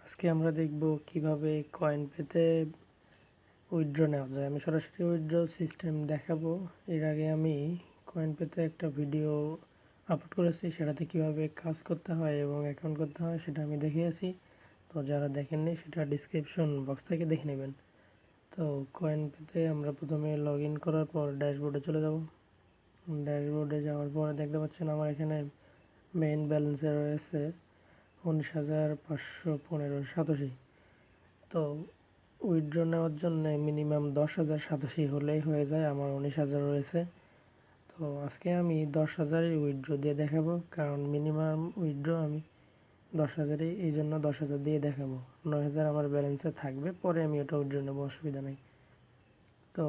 আজকে আমরা দেখব কিভাবে কয়েনপেতে উইথড্র নেওয়া যায়। আমি সরাসরি উইথড্র সিস্টেম দেখাবো। এর আগে আমি কয়েনপেতে একটা ভিডিও আপলোড করেছি, সেটাতে কিভাবে কাজ করতে হয় এবং অ্যাকাউন্ট করতে হয় সেটা আমি দেখিয়েছি। তো যারা দেখেননি সেটা ডিসক্রিপশন বক্স থেকে দেখে নেবেন। তো কয়েনপেতে আমরা প্রথমে লগ ইন করার পর ড্যাশবোর্ডে চলে যাব। ড্যাশবোর্ডে যাওয়ার পরে দেখতে পাচ্ছেন আমার এখানে মেইন ব্যালেন্সে রয়েছে 19,515 সাতোশি। তো উইথড্র নেওয়ার জন্য মিনিমাম 10,000 সাতোশি হলেই হয়ে যায়। আমার 19,000 রয়েছে। তো আজকে আমি 10,000ই উইথড্র দিয়ে দেখাবো, কারণ মিনিমাম উইথড্র আমি 10,000ই, এই জন্য 10,000 দিয়ে দেখাবো। 9,000 আমার ব্যালেন্সে থাকবে, পরে আমি ওটা উইথড্র নেবো, অসুবিধা নেই। তো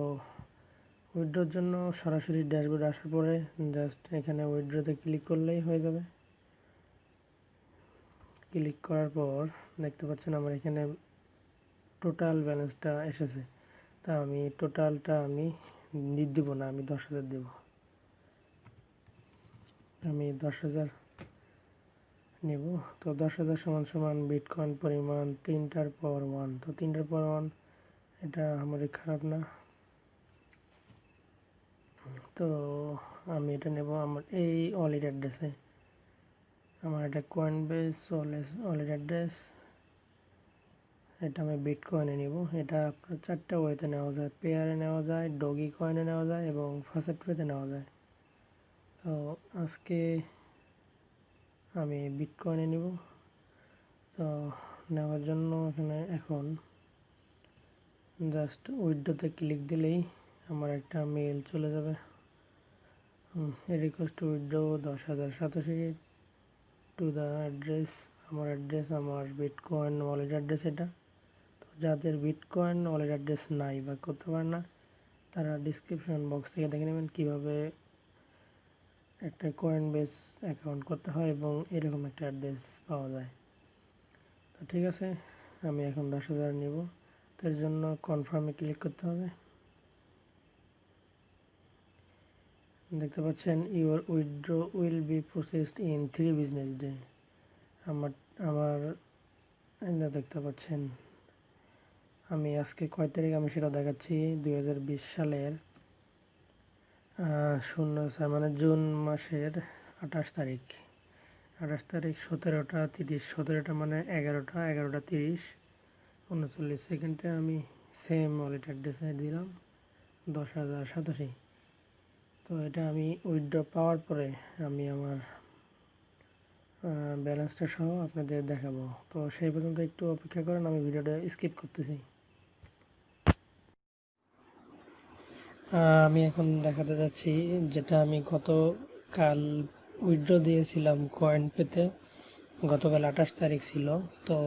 উইথড্রোর জন্য সরাসরি ড্যাশবোর্ডে আসার পরে জাস্ট এখানে উইথড্রোতে ক্লিক করলেই হয়ে যাবে। ক্লিক করার পর দেখতে পাচ্ছেন আমার এখানে টোটাল ব্যালেন্সটা এসেছে। তা আমি টোটালটা আমি দিব না, আমি 10,000 দেব। আমি 10,000 নেব। তো 10,000 সমান সমান বিটকয়েন পরিমাণ 3টার পাওয়ার 1। তো 3টার পাওয়ার 1 এটা আমাদের খারাপ না। তো আমি এটা নেব আমার এই ওয়ালেট অ্যাড্রেসে। আমার এটা কয়েনবেস ওয়ালেট অ্যাড্রেস, এটা আমি বিটকয়েনে নিব। এটা আপনার 4টা ওয়েতে নেওয়া যায়, পেয়ারে নেওয়া যায়, ডগি কয়েনে নেওয়া যায় এবং ফাসেট ওয়েতে নেওয়া যায়। তো আজকে আমি বিটকয়েনে নিব। তো নেওয়ার জন্য এখানে এখন জাস্ট উইথড্রোতে ক্লিক দিলেই আমার একটা মেল চলে যাবে। Request to withdraw 10,000 satoshi to the address. আমার বিটকয়েন ওয়ালেট অ্যাড্রেস এটা। তো যাদের বিটকয়েন ওয়ালেট অ্যাড্রেস নাই বা করতে পারে না, তারা ডিসক্রিপশন বক্স থেকে দেখে নেবেন কীভাবে একটা কয়েনবেস অ্যাকাউন্ট করতে হয় এবং এরকম একটা অ্যাড্রেস পাওয়া যায়। তো ঠিক আছে, আমি এখন 10,000 নিব। তো এর জন্য কনফার্মে ক্লিক করতে হবে। দেখতে পাচ্ছেন your withdraw will be processed in 3 business day. আমার দেখতে পাচ্ছেন আমি আজকে কয় তারিখ আমি সেটা দেখাচ্ছি। 2020 সালের 06 মানে জুন মাসের 28 তারিখ। 17টা 30, 17টা মানে 11টা 30, 39 সেকেন্ডে আমি সেম ওয়ালেট অ্যাড্রেসে দিলাম 10,000 সাতোশি। তো এটা আমি উইথড্র পাওয়ার পরে আমি আমার ব্যালেন্সটা সহ আপনাদের দেখাবো। তো সেই পর্যন্ত একটু অপেক্ষা করেন, আমি ভিডিওটা স্কিপ করতেছি। আমি এখন দেখাতে যাচ্ছি যেটা আমি গতকাল উইথড্র দিয়েছিলাম কয়েনপেতে। গতকাল 28 তারিখ ছিল। তো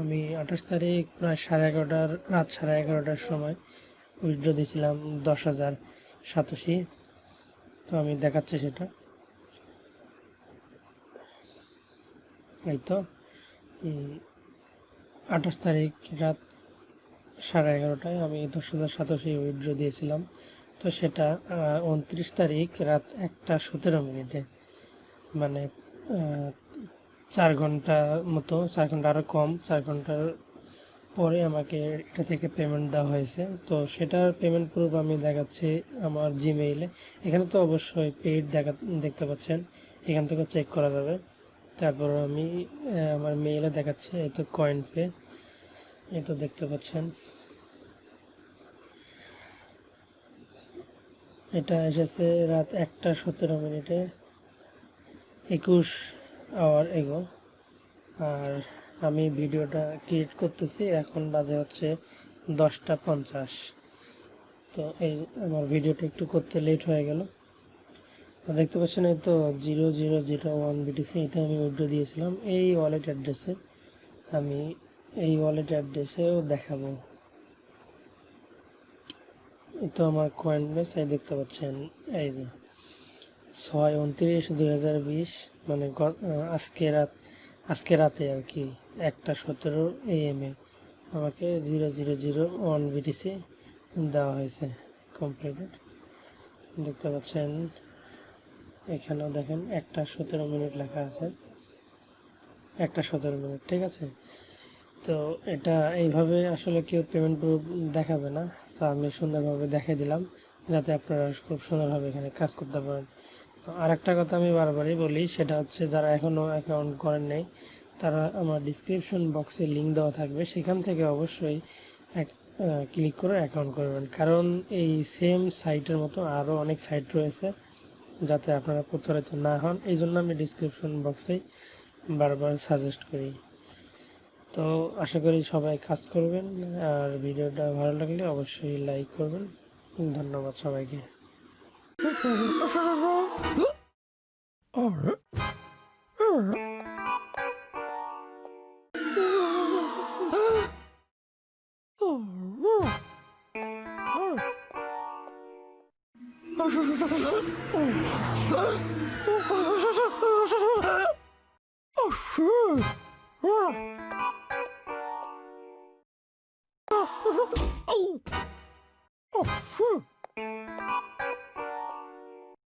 আমি 28 তারিখ প্রায় রাত 11:30টার সময় উইথড্র দিয়েছিলাম 10,000 সাতোশি। তো আমি দেখাচ্ছি সেটা। এই তো 28 তারিখ রাত 11:30টায় আমি 10,000 সাতোশি উইথড্র দিয়েছিলাম। তো সেটা 29 তারিখ রাত 1:17 মানে 4 ঘন্টা মতো, 4 ঘন্টা আরও কম, 4 ঘন্টার পরে আমাকে এটা থেকে পেমেন্ট দেওয়া হয়েছে। তো সেটার পেমেন্ট প্রুফ আমি দেখাচ্ছি আমার জিমেইলে। এখানে তো অবশ্যই পেইড দেখতে পাচ্ছেন, এখান থেকে চেক করা যাবে। তারপর আমি আমার মেইলে দেখাচ্ছি, এই তো কয়েনপে, এই তো দেখতে পাচ্ছেন এটা এসেছে রাত 1:17, 21 আওয়ার এগো। আর আমি ভিডিওটা ক্রিয়েট করতেছি, এখন বাজে হচ্ছে 10:50। তো এই আমার ভিডিওটা একটু করতে লেট হয়ে গেল। দেখতে পাচ্ছেন এই তো 0001 বিটিসি, এটা আমি উইথড্র দিয়েছিলাম এই ওয়ালেট অ্যাড্রেসে। আমি এই ওয়ালেট অ্যাড্রেসেও দেখাবো। এই তো আমার কয়েনবেস, এই দেখতে পাচ্ছেন এই যে 6/29/2020, মানে আজকে রাতে আর কি 1:17 AM আমাকে 0001 বিটিসি দেওয়া হয়েছে কমপ্লিটেড। দেখতে পাচ্ছেন এখানেও দেখেন 1:17 লেখা আছে, 1:17, ঠিক আছে। তো এটা এইভাবে আসলে কেউ পেমেন্ট প্রুফ দেখাবে না, তো আমি সুন্দরভাবে দেখিয়ে দিলাম যাতে আপনারা খুব সুন্দরভাবে এখানে কাজ করতে পারেন। আর একটা কথা আমি বারবারই বলি, সেটা হচ্ছে যারা এখনও অ্যাকাউন্ট করেন নাই তারা আমার ডিসক্রিপশন বক্সে লিঙ্ক দেওয়া থাকবে, সেখান থেকে অবশ্যই ক্লিক করে অ্যাকাউন্ট করবেন। কারণ এই সেম সাইটের মতো আরও অনেক সাইট রয়েছে, যাতে আপনারা প্রতারিত না হন, এই জন্য আমি ডিসক্রিপশন বক্সেই বারবার সাজেস্ট করি। তো আশা করি সবাই কাজ করবেন, আর ভিডিওটা ভালো লাগলে অবশ্যই লাইক করবেন। ধন্যবাদ সবাইকে। Oh!